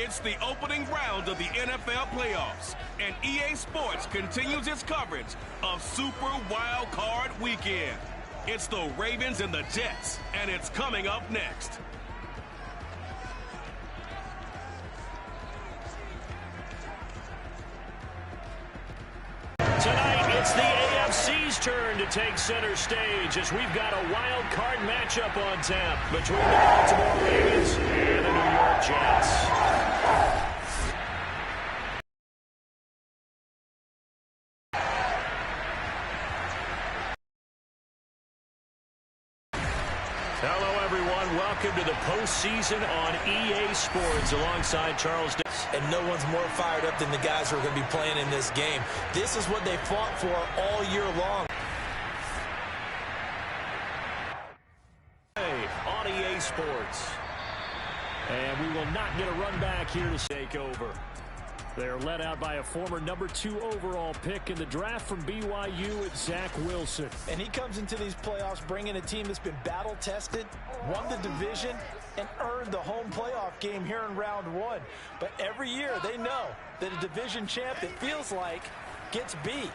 It's the opening round of the NFL playoffs, and EA Sports continues its coverage of Super Wild Card Weekend. It's the Ravens and the Jets, and it's coming up next. Tonight, it's the AFC's turn to take center stage as we've got a wild card matchup on tap between the Baltimore Ravens and the New York Jets. Hello, everyone. Welcome to the postseason on EA Sports alongside Charles Davis. And no one's more fired up than the guys who are going to be playing in this game. This is what they fought for all year long. Hey, on EA Sports. And we will not get a run back here to take over. They're led out by a former number 2 overall pick in the draft from BYU at Zach Wilson. And he comes into these playoffs bringing a team that's been battle-tested, won the division, and earned the home playoff game here in round 1. But every year they know that a division champ, it feels like, gets beat.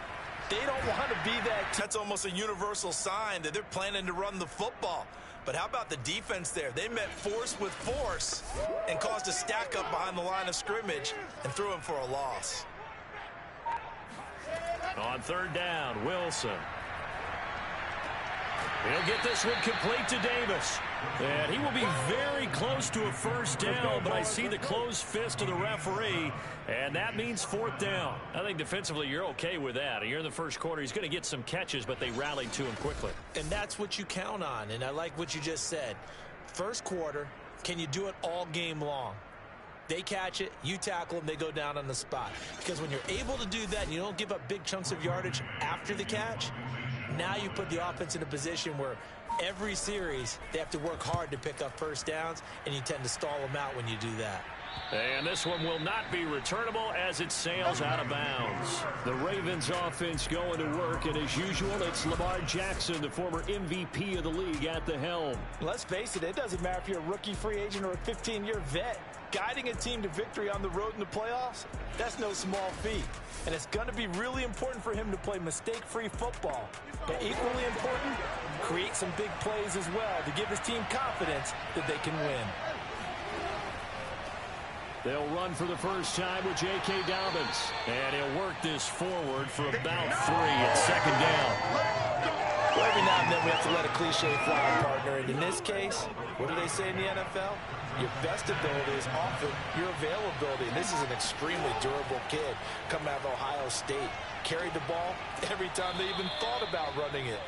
They don't want to be that team. That's almost a universal sign that they're planning to run the football. But how about the defense there? They met force with force and caused a stack up behind the line of scrimmage and threw him for a loss. On third down, Wilson. He'll get this one complete to Davis. And he will be very close to a first down, but I see the closed fist of the referee, and that means fourth down. I think defensively you're okay with that. You're in the first quarter. He's going to get some catches, but they rallied to him quickly. And that's what you count on, and I like what you just said. First quarter, can you do it all game long? They catch it, you tackle them, they go down on the spot. Because when you're able to do that and you don't give up big chunks of yardage after the catch, now you put the offense in a position where every series they have to work hard to pick up first downs, and you tend to stall them out when you do that. And this one will not be returnable as it sails out of bounds. The Ravens offense going to work, and as usual, it's Lamar Jackson, the former MVP of the league, at the helm. Let's face it, it doesn't matter if you're a rookie free agent or a 15-year vet. Guiding a team to victory on the road in the playoffs, that's no small feat. And it's going to be really important for him to play mistake-free football. But equally important, create some big plays as well to give his team confidence that they can win. They'll run for the first time with J.K. Dobbins. And he'll work this forward for about 3 at second down. Well, every now and then we have to let a cliche fly, partner. And in this case, what do they say in the NFL? Your best ability is often your availability. And this is an extremely durable kid coming out of Ohio State. Carried the ball every time they even thought about running it.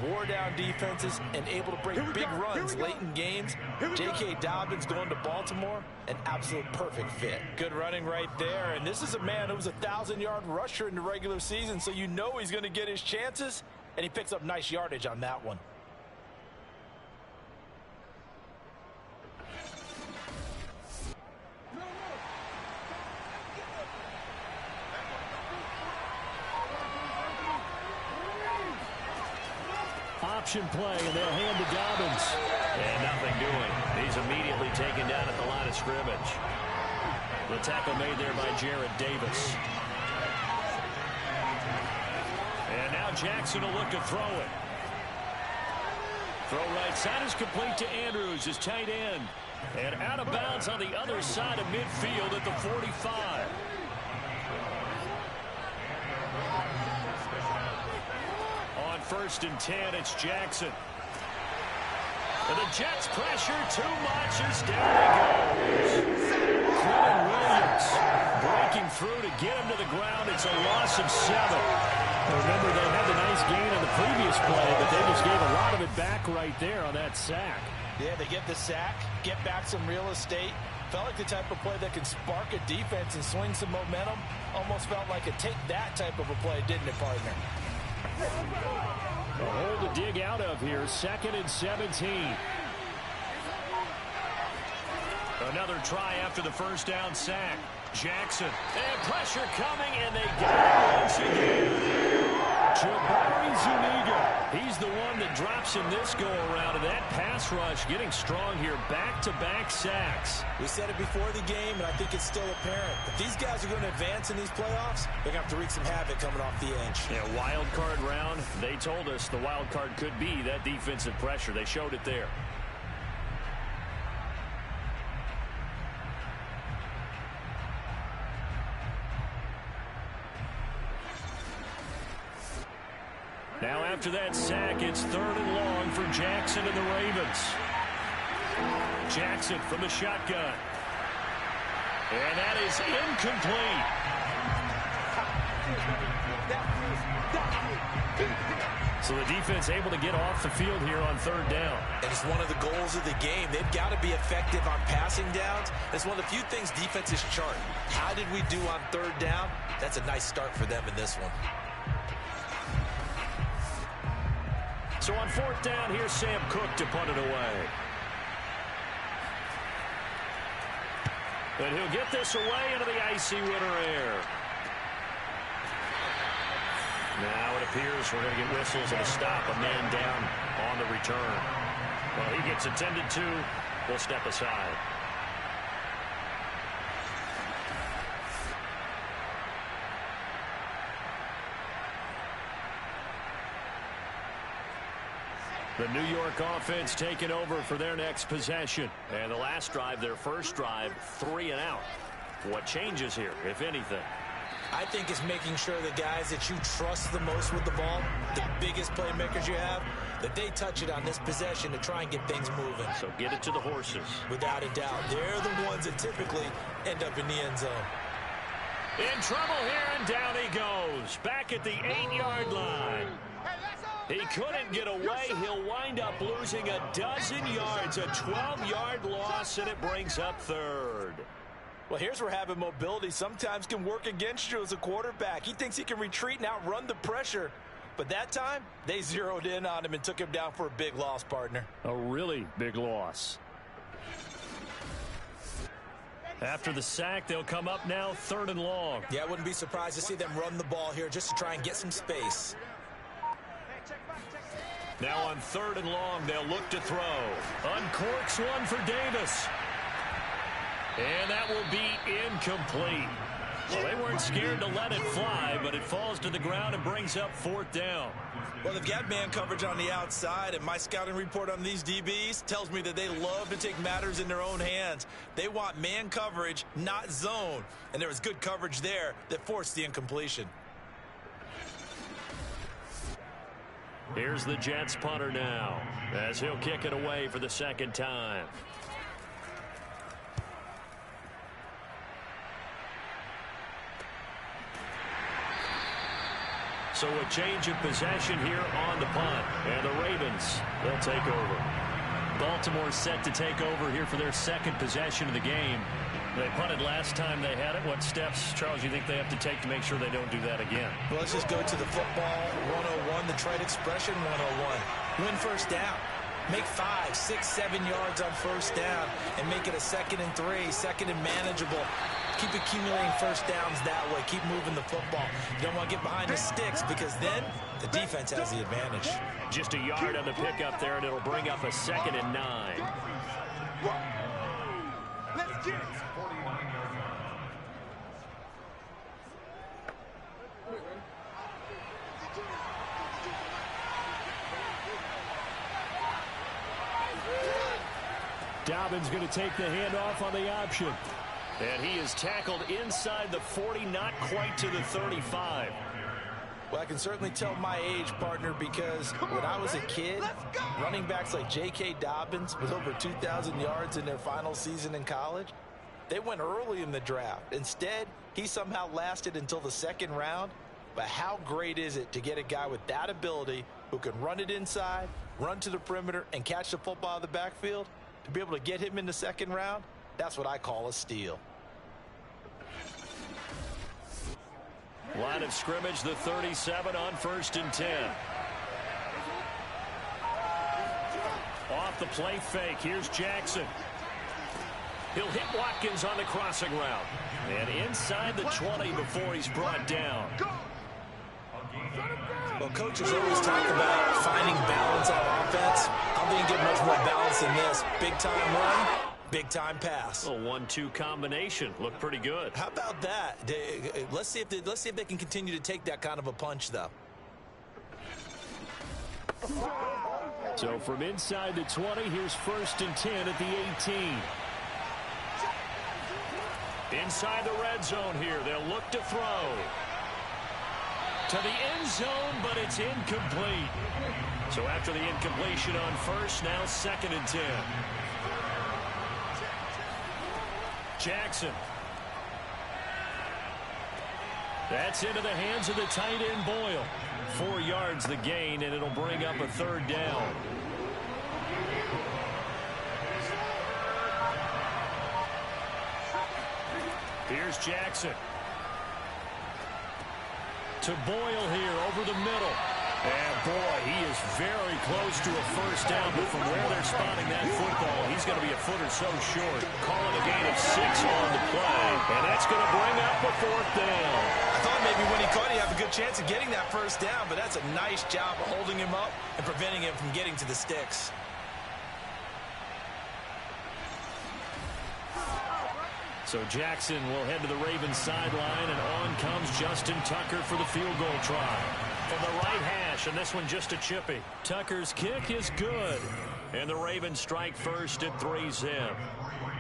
Wore down defenses and able to break big runs late in games. J.K. Dobbins going to Baltimore, an absolute perfect fit. Good running right there. And this is a man who was a 1,000-yard rusher in the regular season, so you know he's going to get his chances. And he picks up nice yardage on that one. Option play, and they'll hand to Dobbins. And nothing doing. He's immediately taken down at the line of scrimmage. The tackle made there by Jarrad Davis. And now Jackson will look to throw it. Throw right side is complete to Andrews, his tight end. And out of bounds on the other side of midfield at the 45. On 1st and 10, it's Jackson. And the Jets pressure too much as down he goes. Quinn Williams breaking through to get him to the ground. It's a loss of 7. Remember, they had the nice gain on the previous play, but they just gave a lot of it back right there on that sack. Yeah, they get the sack, get back some real estate. Felt like the type of play that can spark a defense and swing some momentum. Almost felt like a take that type of a play, didn't it, partner? A hole to dig out of here, 2nd and 17. Another try after the first down sack. Jackson, and pressure coming, and they got it once again. Jabari Zuniga, he's the one that drops in this go-around, and that pass rush getting strong here. Back-to-back sacks. We said it before the game, and I think it's still apparent. If these guys are going to advance in these playoffs, they're going to have to wreak some havoc coming off the edge. Yeah, wild card round. They told us the wild card could be that defensive pressure. They showed it there. Now after that sack, it's 3rd and long for Jackson and the Ravens. Jackson from the shotgun. And that is incomplete. So the defense able to get off the field here on 3rd down. And it's one of the goals of the game. They've got to be effective on passing downs. It's one of the few things defenses chart. How did we do on 3rd down? That's a nice start for them in this one. So on 4th down, here's Sam Cook to punt it away. And he'll get this away into the icy winter air. Now it appears we're going to get whistles and a stop. A man down on the return. Well, he gets attended to. We'll step aside. The New York offense taking over for their next possession. And the last drive, their first drive, 3 and out. What changes here, if anything? I think it's making sure the guys that you trust the most with the ball, the biggest playmakers you have, that they touch it on this possession to try and get things moving. So get it to the horses. Without a doubt. They're the ones that typically end up in the end zone. In trouble here, and down he goes. Back at the 8-yard line. He couldn't get away. He'll wind up losing a dozen yards. A 12-yard loss, and it brings up 3rd. Well, here's where having mobility sometimes can work against you as a quarterback. He thinks he can retreat and outrun the pressure. But that time, they zeroed in on him and took him down for a big loss, partner. A really big loss. After the sack, they'll come up now 3rd and long. Yeah, I wouldn't be surprised to see them run the ball here just to try and get some space. Now on 3rd and long, they'll look to throw. Uncorks one for Davis. And that will be incomplete. Well, they weren't scared to let it fly, but it falls to the ground and brings up 4th down. Well, they've got man coverage on the outside, and my scouting report on these DBs tells me that they love to take matters in their own hands. They want man coverage, not zone. And there was good coverage there that forced the incompletion. Here's the Jets punter now, as he'll kick it away for the 2nd time. So a change of possession here on the punt. And the Ravens, they'll take over. Baltimore set to take over here for their 2nd possession of the game. They punted last time they had it. What steps, Charles, you think they have to take to make sure they don't do that again? Well, let's just go to the football 101, the trade expression 101. Win 1st down. Make 5, 6, 7 yards on 1st down and make it a 2nd and 3, 2nd and manageable. Keep accumulating 1st downs that way. Keep moving the football. You don't want to get behind the sticks because then the defense has the advantage. Just a yard on the pickup there, and it'll bring up a 2nd and 9. Let's get it. Dobbins going to take the handoff on the option. And he is tackled inside the 40, not quite to the 35. Well, I can certainly tell my age, partner, because when I was a kid, running backs like J.K. Dobbins with over 2,000 yards in their final season in college, they went early in the draft. Instead, he somehow lasted until the 2nd round. But how great is it to get a guy with that ability who can run it inside, run to the perimeter, and catch the football out of the backfield? To be able to get him in the 2nd round, that's what I call a steal. Line of scrimmage, the 37 on 1st and 10. Off the play fake, here's Jackson. He'll hit Watkins on the crossing route. And inside the 20 before he's brought down. Well, coaches always talk about finding balance on offense. I don't think you get much more balance than this. Big-time run, big-time pass. A 1-2 combination. Looked pretty good. How about that? Let's see if they can continue to take that kind of a punch, though. So from inside the 20, here's 1st and 10 at the 18. Inside the red zone here, they'll look to throw. To the end zone, but it's incomplete. So after the incompletion on 1st, now 2nd and 10. Jackson. That's into the hands of the tight end Boyle. 4 yards the gain, and it'll bring up a 3rd down. Here's Jackson. To Boyle here over the middle. And boy, he is very close to a 1st down, but from where they're spotting that football, he's going to be a foot or so short. Calling a gain of 6 on the play, and that's going to bring up a 4th down. I thought maybe when he caught it, he'd have a good chance of getting that 1st down, but that's a nice job of holding him up and preventing him from getting to the sticks. So Jackson will head to the Ravens sideline, and on comes Justin Tucker for the field goal try. From the right hash, and this one just a chippy. Tucker's kick is good. And the Ravens strike first at 3-zip.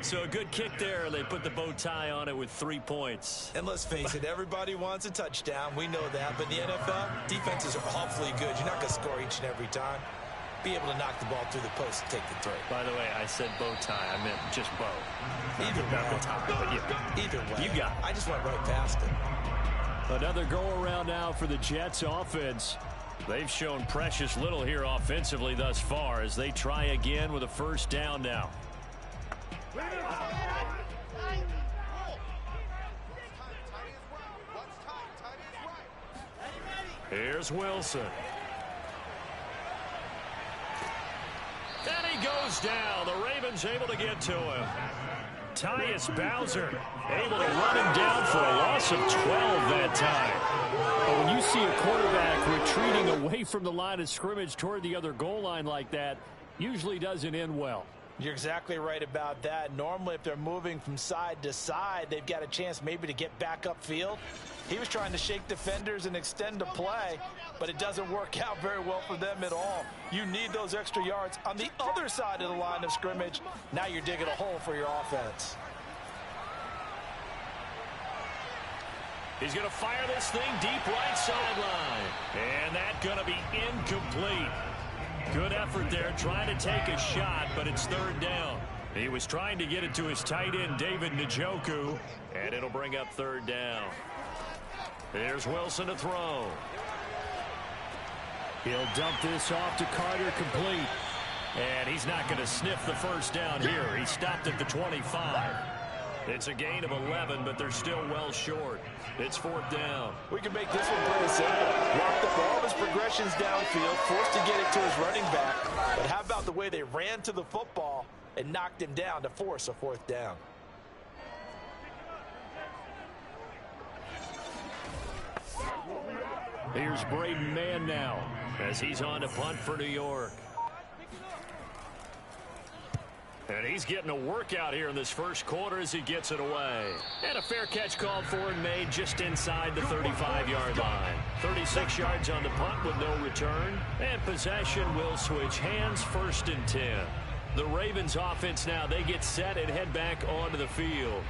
So a good kick there. They put the bow tie on it with 3 points. And let's face it, everybody wants a touchdown. We know that. But in the NFL, defenses are awfully good. You're not going to score each and every time. Be able to knock the ball through the post and take the throw. By the way, I said bow tie. I meant just bow. Either way. Not the tie, but yeah. Either way. You got it. I just went right past it. Another go-around now for the Jets offense. They've shown precious little here offensively thus far as they try again with a 1st down now. Here's Wilson. And he goes down. The Ravens able to get to him. Tyus Bowser able to run him down for a loss of 12 that time. But when you see a quarterback retreating away from the line of scrimmage toward the other goal line like that, usually doesn't end well. You're exactly right about that. Normally, if they're moving from side to side, they've got a chance maybe to get back upfield. He was trying to shake defenders and extend the play, but it doesn't work out very well for them at all. You need those extra yards on the other side of the line of scrimmage. Now you're digging a hole for your offense. He's going to fire this thing deep right sideline. And that's going to be incomplete. Good effort there, trying to take a shot, but it's 3rd down. He was trying to get it to his tight end, David Njoku, and it'll bring up 3rd down. Here's Wilson to throw. He'll dump this off to Carter, complete. And he's not going to sniff the 1st down here. He stopped at the 25. It's a gain of 11, but they're still well short. It's 4th down. We can make this one pretty simple. Locked up all of his progressions downfield, forced to get it to his running back. But how about the way they ran to the football and knocked him down to force a 4th down? Here's Braden Mann now as he's on to punt for New York. And he's getting a workout here in this 1st quarter as he gets it away. And a fair catch called for and made just inside the 35-yard line. 36 yards on the punt with no return. And possession will switch hands, 1st and 10. The Ravens offense now, they get set and head back onto the field.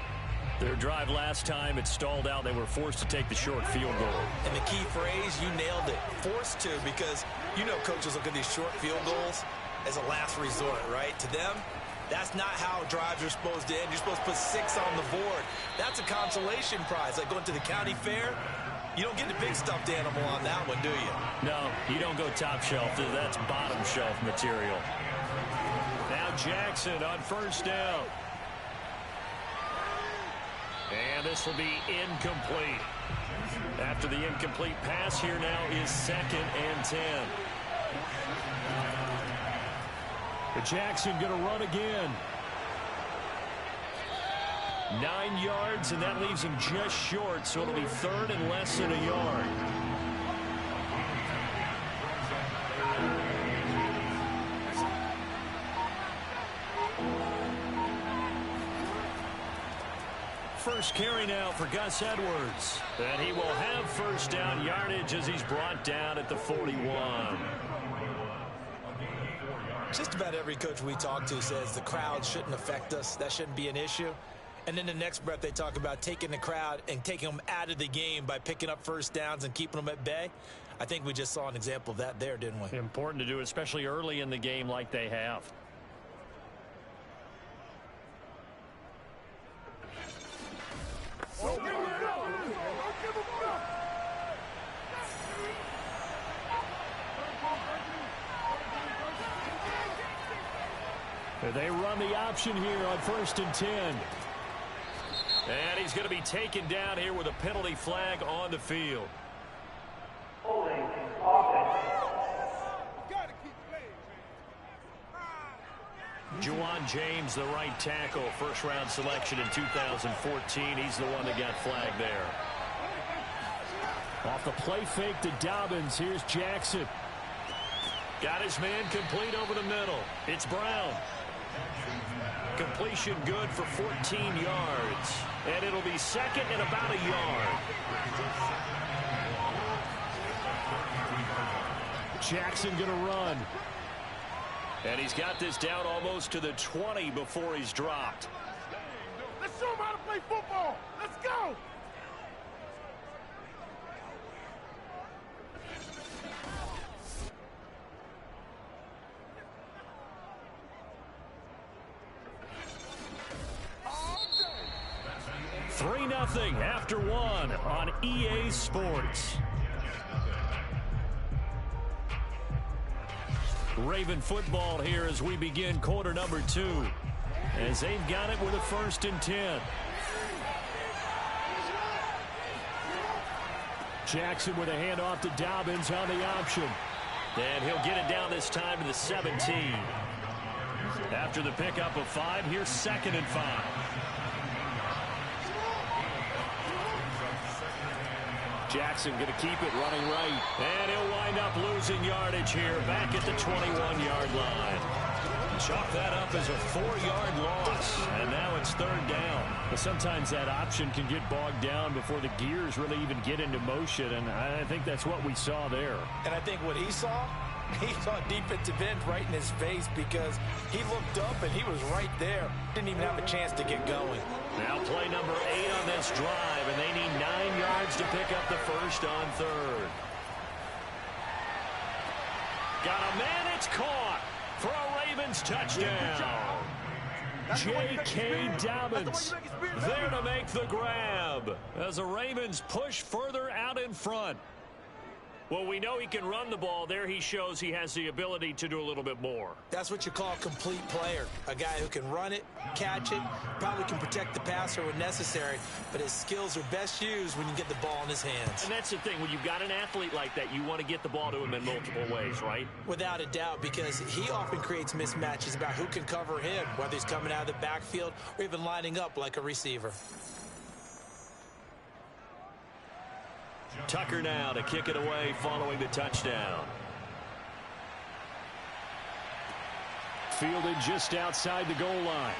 Their drive last time, it stalled out. They were forced to take the short field goal. And the key phrase, you nailed it, forced to, because you know coaches look at these short field goals as a last resort, right? To them, that's not how drives are supposed to end. You're supposed to put 6 on the board. That's a consolation prize. Like going to the county fair, you don't get the big stuffed animal on that one, do you? No, you don't go top shelf. That's bottom shelf material. Now Jackson on 1st down. And this will be incomplete. After the incomplete pass, here now is 2nd and 10. Jackson going to run again. 9 yards, and that leaves him just short, so it'll be 3rd and less than a yard. First carry now for Gus Edwards. And he will have first down yardage as he's brought down at the 41. Just about every coach we talk to says the crowd shouldn't affect us. That shouldn't be an issue. And then the next breath they talk about taking the crowd and taking them out of the game by picking up first downs and keeping them at bay. I think we just saw an example of that there, didn't we? Important to do, especially early in the game like they have. They run the option here on 1st and 10. And he's going to be taken down here with a penalty flag on the field. Juwan James, the right tackle, first-round selection in 2014. He's the one that got flagged there. Off the play fake to Dobbins. Here's Jackson. Got his man complete over the middle. It's Brown. Completion good for 14 yards. And it'll be second and about a yard. Jackson going to run. And he's got this down almost to the 20 before he's dropped. Let's show him how to play football. Let's go. Three 0 after one on EA Sports. Raven football here as we begin quarter number 2. As they've got it with a 1st and 10. Jackson with a handoff to Dobbins on the option. And he'll get it down this time to the 17. After the pickup of 5, here's 2nd and 5. Jackson going to keep it running right. And he'll wind up losing yardage here back at the 21-yard line. Chalk that up as a 4-yard loss. And now it's 3rd down. But sometimes that option can get bogged down before the gears really even get into motion. And I think that's what we saw there. And I think what he saw defensive end right in his face because he looked up and he was right there. Didn't even have a chance to get going. Now play number 8 on this drive, and they need 9 yards to pick up the first on 3rd. Got a man, it's caught for a Ravens touchdown. J.K. Dobbins there to make the grab as the Ravens push further out in front. Well, we know he can run the ball. There he shows he has the ability to do a little bit more. That's what you call a complete player. A guy who can run it, catch it, probably can protect the passer when necessary, but his skills are best used when you get the ball in his hands. And that's the thing. When you've got an athlete like that, you want to get the ball to him in multiple ways, right? Without a doubt, because he often creates mismatches about who can cover him, whether he's coming out of the backfield or even lining up like a receiver. Tucker now to kick it away following the touchdown. Fielded just outside the goal line.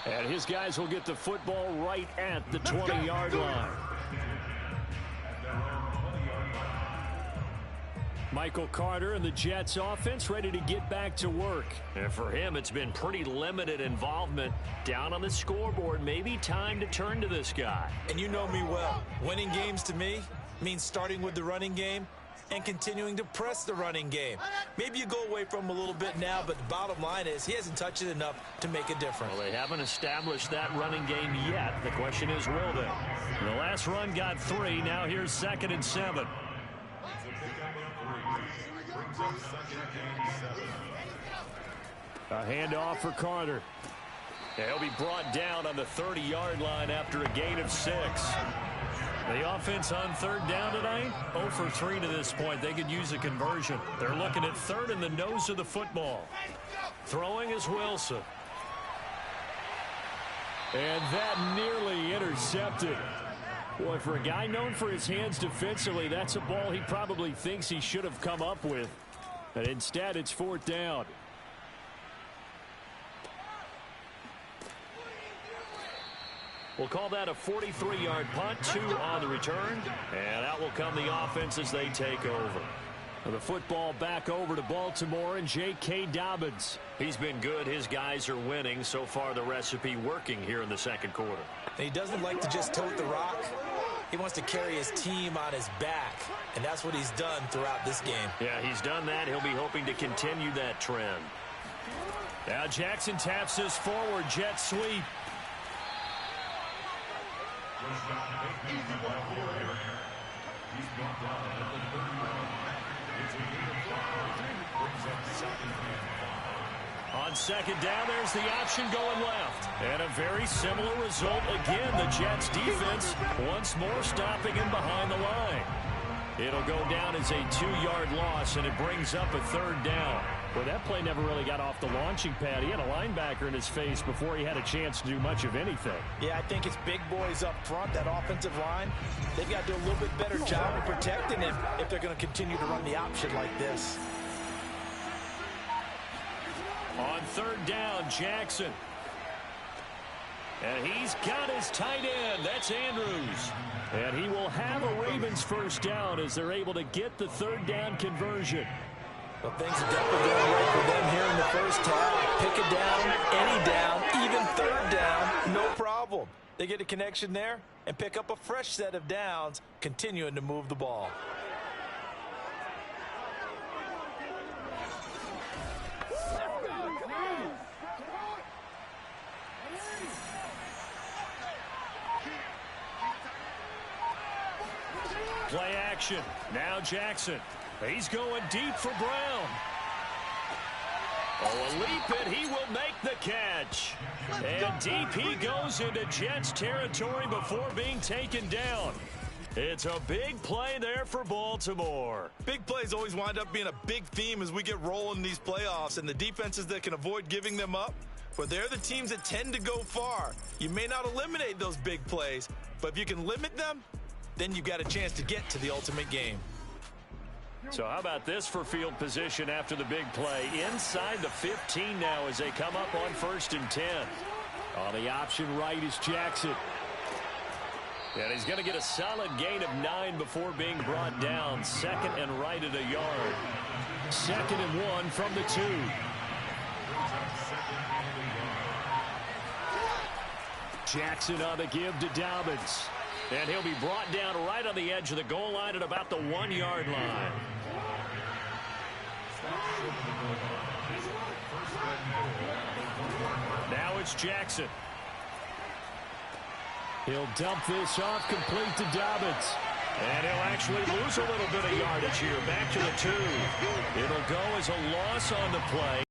And his guys will get the football right at the 20-yard line. Michael Carter and the Jets offense ready to get back to work. And for him, it's been pretty limited involvement. Down on the scoreboard, maybe time to turn to this guy. And you know me well. Winning games to me means starting with the running game and continuing to press the running game. Maybe you go away from him a little bit now, but the bottom line is he hasn't touched it enough to make a difference. Well, they haven't established that running game yet. The question is, will they? The last run got 3. Now here's 2nd and 7. A handoff for Carter. He'll be brought down on the 30-yard line after a gain of 6. The offense on 3rd down tonight, 0 for 3 to this point. They could use a conversion. They're looking at 3rd in the nose of the football. Throwing is Wilson. And that nearly intercepted. Boy, for a guy known for his hands defensively, that's a ball he probably thinks he should have come up with. But instead, it's 4th down. We'll call that a 43-yard punt, 2 on the return, and out will come the offense as they take over. The football back over to Baltimore and J.K. Dobbins. He's been good. His guys are winning. So far, the recipe working here in the second quarter. He doesn't like to just tote the rock. He wants to carry his team on his back, and that's what he's done throughout this game. Yeah, he's done that. He'll be hoping to continue that trend. Now Jackson taps this forward jet sweep. On second down, there's the option going left. And a very similar result again. The Jets defense once more stopping him behind the line. It'll go down as a 2-yard loss, and it brings up a 3rd down. Well, that play never really got off the launching pad. He had a linebacker in his face before he had a chance to do much of anything. Yeah, I think it's big boys up front, that offensive line. They've got to do a little bit better job of protecting him if they're going to continue to run the option like this. On 3rd down, Jackson. And he's got his tight end. That's Andrews. And he will have a Ravens 1st down as they're able to get the 3rd down conversion. Well, things are definitely going right for them here in the first half. Pick a down, any down, even 3rd down, no problem. They get a connection there and pick up a fresh set of downs, continuing to move the ball. Play action. Now Jackson. He's going deep for Brown. Oh, a leap, and he will make the catch. And deep he goes into Jets territory before being taken down. It's a big play there for Baltimore. Big plays always wind up being a big theme as we get rolling in these playoffs, and the defenses that can avoid giving them up, well, they're the teams that tend to go far. You may not eliminate those big plays, but if you can limit them, then you've got a chance to get to the ultimate game. So how about this for field position after the big play? Inside the 15 now as they come up on 1st and 10. On the option right is Jackson. And he's going to get a solid gain of 9 before being brought down. 2nd and right at a yard. 2nd and 1 from the 2. Jackson on the give to Dobbins. And he'll be brought down right on the edge of the goal line at about the 1-yard line. Now it's Jackson. He'll dump this off complete to Dobbins. And he'll actually lose a little bit of yardage here. Back to the 2. It'll go as a loss on the play.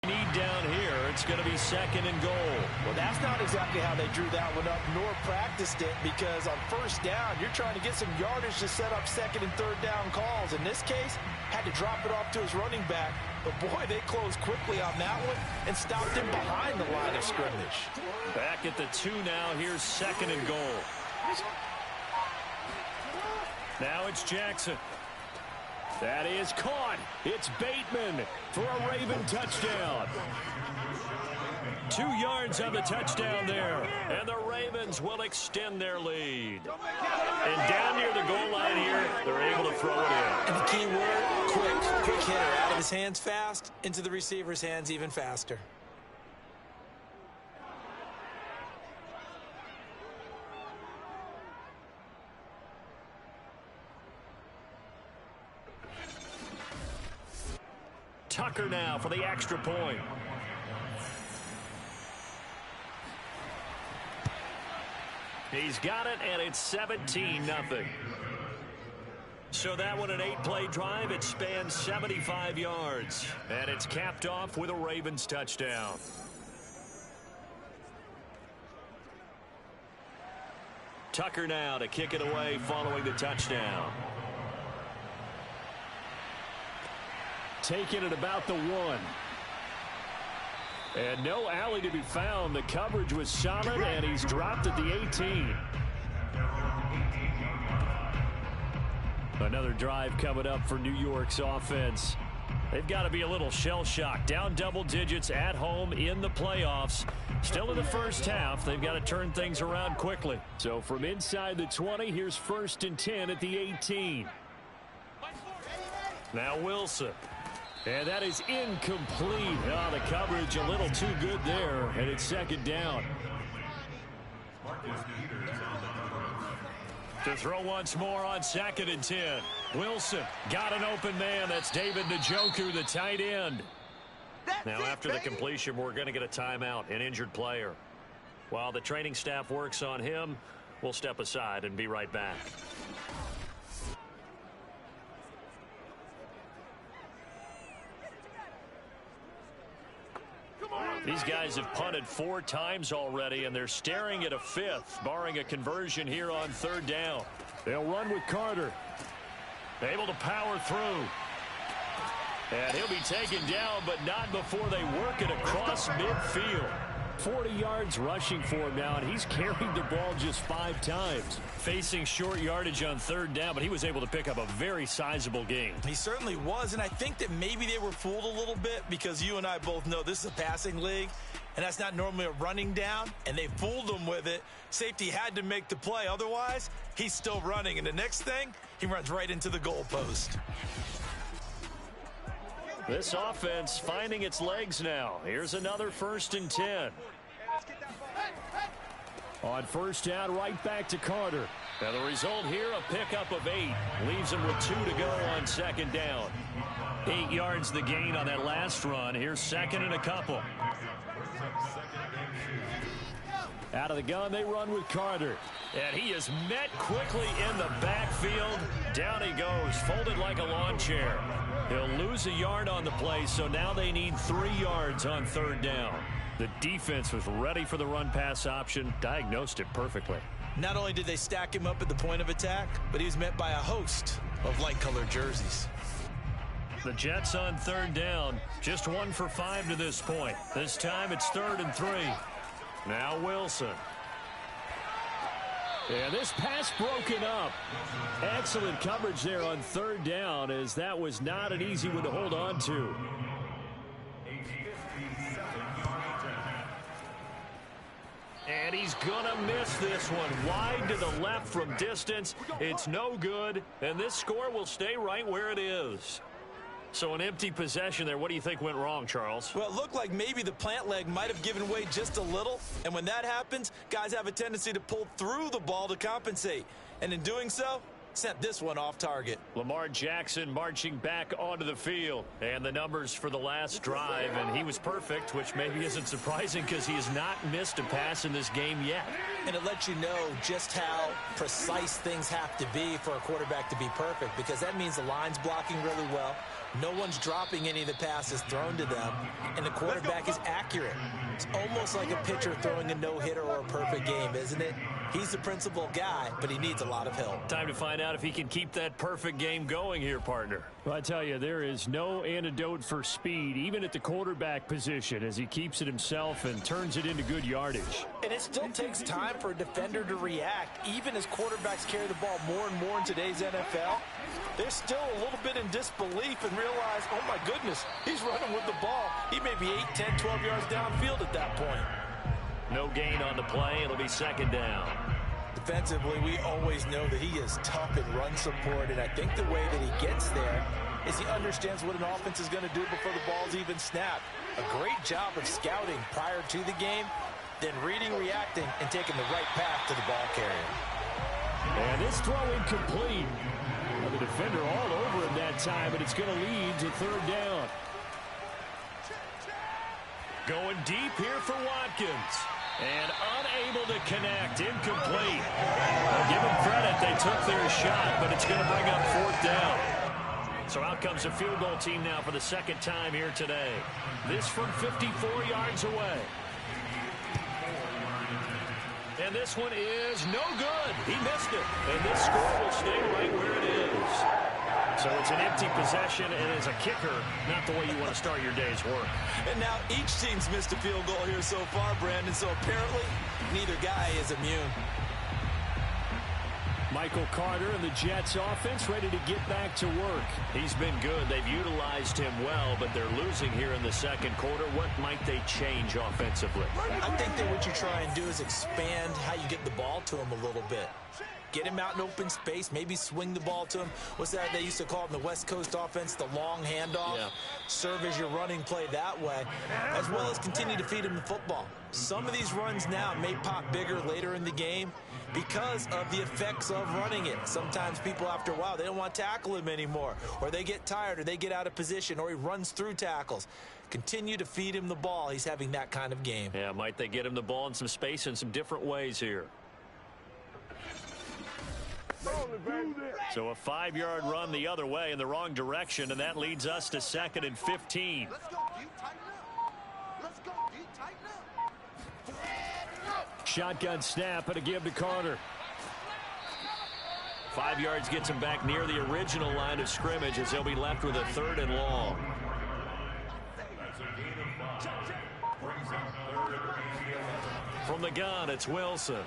Need down here. It's going to be 2nd and goal. Well, that's not exactly how they drew that one up nor practiced it, because on 1st down, you're trying to get some yardage to set up 2nd and 3rd down calls. In this case, had to drop it off to his running back. But, boy, they closed quickly on that one and stopped him behind the line of scrimmage. Back at the 2 now. Here's 2nd and goal. Now it's Jackson. That is caught. It's Bateman for a Raven touchdown. 2 yards on the touchdown there. And the Ravens will extend their lead. And down near the goal line here, they're able to throw it in. And the key word, quick. Quick hitter. Out of his hands fast, into the receiver's hands even faster. Tucker now for the extra point. He's got it, and it's 17-0. So that one, an 8-play drive. It spans 75 yards. And it's capped off with a Ravens touchdown. Tucker now to kick it away following the touchdown. Taking it about the 1. And no alley to be found. The coverage was solid, and he's dropped at the 18. Another drive coming up for New York's offense They've got to be a little shell-shocked. Down double digits at home in the playoffs. Still in the first half. They've got to turn things around quickly. So from inside the 20, here's 1st and 10 at the 18. Now Wilson. And that is incomplete. Oh, the coverage a little too good there, and it's 2nd down. To throw once more on 2nd and 10. Wilson got an open man. That's David Njoku, the tight end. Now after the completion, we're going to get a timeout, an injured player. While the training staff works on him, we'll step aside and be right back. These guys have punted 4 times already, and they're staring at a 5th, barring a conversion here on 3rd down. They'll run with Carter. Able to power through. And he'll be taken down, but not before they work it across midfield. 40 yards rushing for him now, and he's carried the ball just 5 times. Facing short yardage on 3rd down, but he was able to pick up a very sizable gain. He certainly was, and I think that maybe they were fooled a little bit because you and I both know this is a passing league, and that's not normally a running down, and they fooled him with it. Safety had to make the play. Otherwise, he's still running, and the next thing, he runs right into the goalpost. This offense finding its legs now. Here's another 1st and 10. On 1st down, right back to Carter. And the result here, a pickup of 8. Leaves him with 2 to go on 2nd down. 8 yards the gain on that last run. Here's 2nd and a couple. Out of the gun, they run with Carter. And he is met quickly in the backfield. Down he goes, folded like a lawn chair. He'll lose a yard on the play, so now they need 3 yards on 3rd down. The defense was ready for the run-pass option, diagnosed it perfectly. Not only did they stack him up at the point of attack, but he was met by a host of light-colored jerseys. The Jets on 3rd down, just 1 for 5 to this point. This time it's 3rd and 3. Now Wilson. And this pass broken up. Excellent coverage there on 3rd down, as that was not an easy one to hold on to. And he's going to miss this one. Wide to the left from distance. It's no good, and this score will stay right where it is. So an empty possession there. What do you think went wrong, Charles? Well, it looked like maybe the plant leg might have given way just a little. And when that happens, guys have a tendency to pull through the ball to compensate. And in doing so, sent this one off target. Lamar Jackson marching back onto the field. And the numbers for the last drive. And he was perfect, which maybe isn't surprising because he has not missed a pass in this game yet. And it lets you know just how precise things have to be for a quarterback to be perfect, because that means the line's blocking really well. No one's dropping any of the passes thrown to them, and the quarterback is accurate. It's almost like a pitcher throwing a no-hitter or a perfect game, isn't it? He's the principal guy, but he needs a lot of help. Time to find out if he can keep that perfect game going here, partner. Well, I tell you, there is no antidote for speed, even at the quarterback position, as he keeps it himself and turns it into good yardage. And it still takes time for a defender to react, even as quarterbacks carry the ball more and more in today's NFL. They're still a little bit in disbelief and realize, oh my goodness, he's running with the ball. He may be 8, 10, 12 yards downfield at that point. No gain on the play. It'll be 2nd down. Defensively, we always know that he is tough in run support, and I think the way that he gets there is he understands what an offense is going to do before the ball's even snapped. A great job of scouting prior to the game, then reading, reacting, and taking the right path to the ball carrier. And this throw incomplete. Well, the defender all over him that time, but it's going to lead to 3rd down. Going deep here for Watkins. And unable to connect. Incomplete. Well, give them credit. They took their shot, but it's going to bring up 4th down. So out comes the field goal team now for the 2nd time here today. This from 54 yards away. And this one is no good. He missed it. And this score will stay right where it is. So it's an empty possession, and as a kicker, not the way you want to start your day's work. And now each team's missed a field goal here so far, Brandon, so apparently neither guy is immune. Michael Carter and the Jets offense ready to get back to work. He's been good. They've utilized him well, but they're losing here in the second quarter. What might they change offensively? I think that what you try and do is expand how you get the ball to him a little bit. Get him out in open space, maybe swing the ball to him. What's that they used to call it in the West Coast offense, the long handoff? Yeah. Serve as your running play that way, as well as continue to feed him the football. Some of these runs now may pop bigger later in the game because of the effects of running it. Sometimes people, after a while, they don't want to tackle him anymore, or they get tired, or they get out of position, or he runs through tackles. Continue to feed him the ball. He's having that kind of game. Yeah, might they get him the ball in some space in some different ways here. So a 5-yard run the other way in the wrong direction, and that leads us to 2nd and 15. Let's go, dude. Tighten up. Let's go, dude. Tighten up. Shotgun snap and a give to Carter. 5 yards gets him back near the original line of scrimmage as he'll be left with a 3rd and long. From the gun, it's Wilson.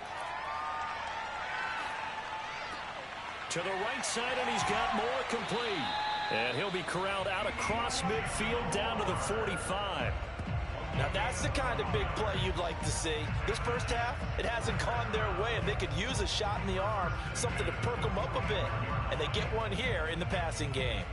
To the right side, and he's got more complete. And he'll be corralled out across midfield down to the 45. Now that's the kind of big play you'd like to see. This first half, it hasn't gone their way, and they could use a shot in the arm, something to perk them up a bit. And they get one here in the passing game.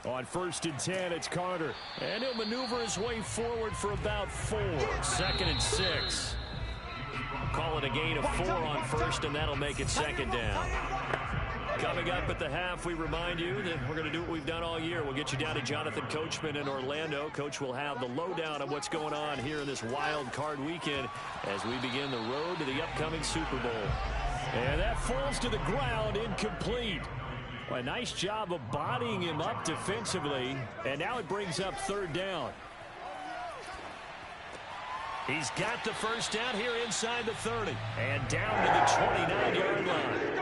On 1st and 10, it's Carter. And he'll maneuver his way forward for about 4. 2nd and 6. Call it a gain of 4 on 1st, and that'll make it 2nd down. Coming up at the half, we remind you that we're going to do what we've done all year. We'll get you down to Jonathan Coachman in Orlando. Coach will have the lowdown on what's going on here in this wild card weekend as we begin the road to the upcoming Super Bowl. And that falls to the ground, incomplete. Well, a nice job of bodying him up defensively, and now it brings up 3rd down. He's got the first down here inside the 30 and down to the 29-yard line.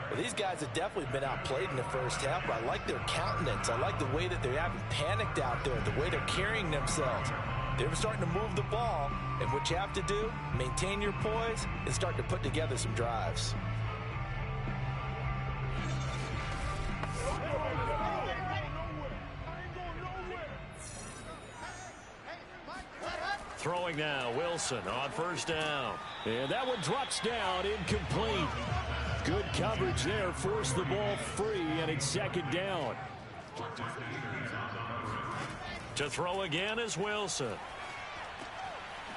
Well, these guys have definitely been outplayed in the first half, but I like their countenance. I like the way that they haven't panicked out there, the way they're carrying themselves. They're starting to move the ball, and what you have to do, maintain your poise and start to put together some drives. Throwing now, Wilson on 1st down. And that one drops down, incomplete. Good coverage there, forced the ball free, and it's 2nd down. To throw again is Wilson.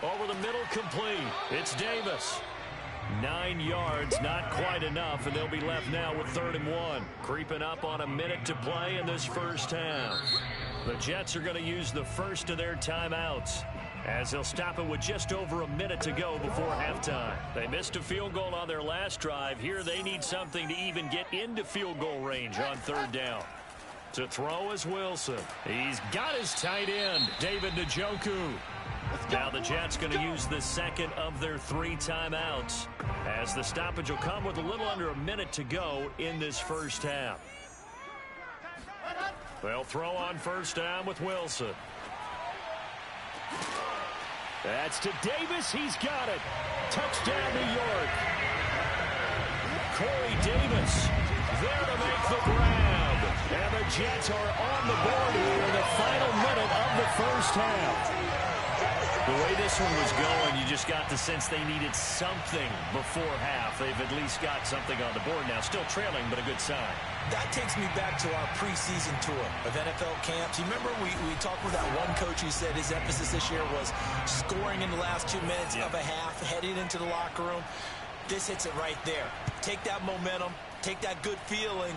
Over the middle, complete. It's Davis. 9 yards, not quite enough, and they'll be left now with 3rd and 1. Creeping up on a minute to play in this first half. The Jets are going to use the first of their timeouts, as they'll stop it with just over a minute to go before halftime. They missed a field goal on their last drive. Here they need something to even get into field goal range on 3rd down. To throw is Wilson. He's got his tight end, David Njoku. Now the Jets going to use the 2nd of their 3 timeouts, as the stoppage will come with a little under a minute to go in this first half. They'll throw on 1st down with Wilson. That's to Davis. He's got it. Touchdown, New York. Corey Davis there to make the grab. And the Jets are on the board here in the final minute of the first half. The way this one was going, you just got the sense they needed something before half. They've at least got something on the board now. Still trailing, but a good sign. That takes me back to our preseason tour of NFL camps. You remember we talked with that one coach who said his emphasis this year was scoring in the last 2 minutes of a half, heading into the locker room. This hits it right there. Take that momentum, take that good feeling,